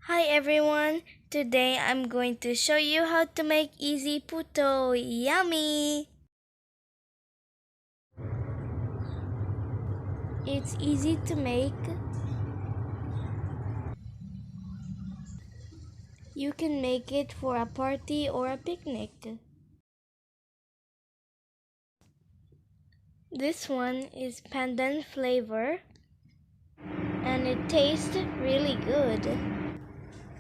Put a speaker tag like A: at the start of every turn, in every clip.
A: Hi everyone! Today I'm going to show you how to make easy puto. Yummy! It's easy to make. You can make it for a party or a picnic. This one is pandan flavor and it tastes really good.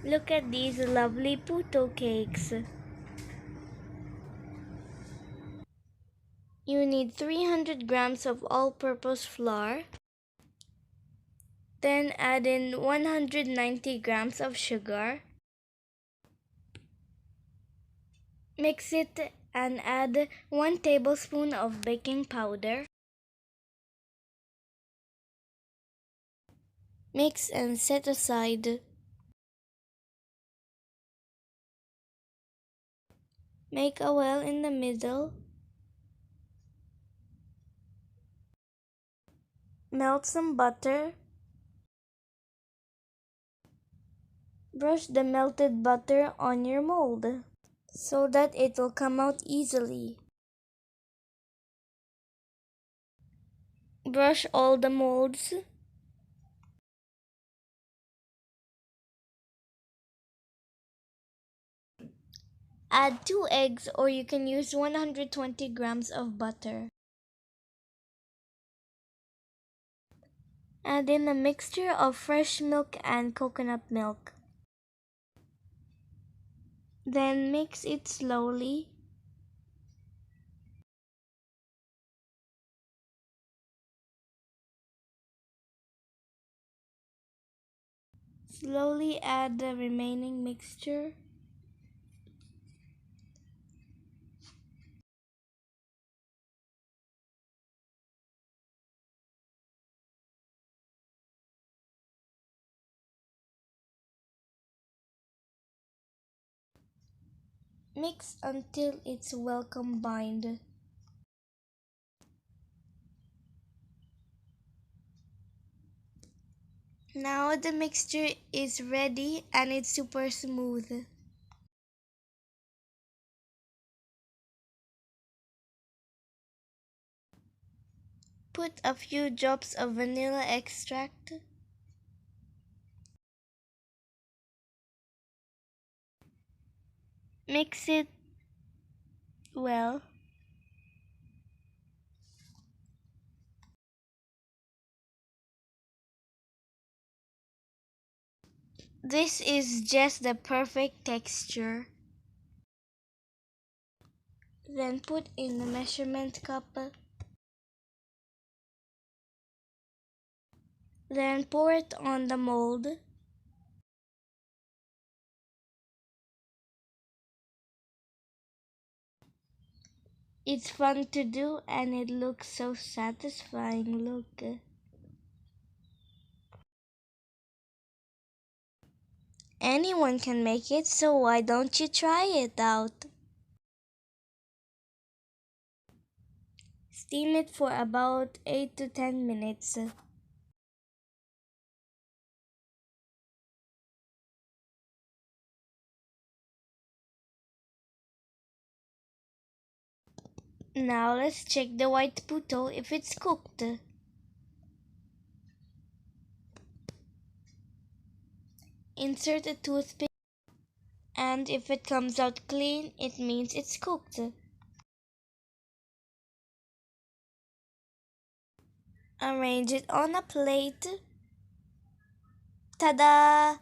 A: Look at these lovely puto cakes. You need 300 grams of all-purpose flour. Then add in 190 grams of sugar. Mix it and add 1 tablespoon of baking powder. Mix and set aside. Make a well in the middle. Melt some butter. Brush the melted butter on your mold so that it will come out easily. Brush all the molds. Add 2 eggs or you can use 120 grams of butter. Add in a mixture of fresh milk and coconut milk. Then mix it slowly. Slowly add the remaining mixture. Mix until it's well combined. Now the mixture is ready and it's super smooth. Put a few drops of vanilla extract. Mix it well. This is just the perfect texture. Then put in the measurement cup. Then pour it on the mold. It's fun to do and it looks so satisfying. Look. Anyone can make it, so why don't you try it out? Steam it for about 8 to 10 minutes. Now let's check the white puto if it's cooked. Insert a toothpick and if it comes out clean, it means it's cooked. Arrange it on a plate. Ta-da!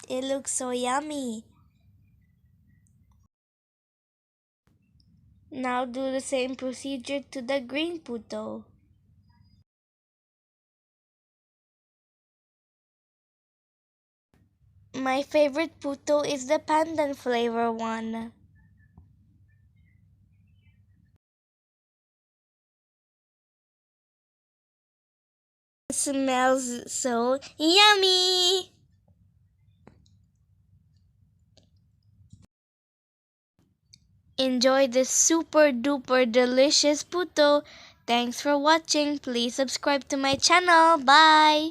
A: It looks so yummy. Now do the same procedure to the green puto. My favorite puto is the pandan flavor one. Smells so yummy! Enjoy this super duper delicious puto. Thanks for watching. Please subscribe to my channel. Bye!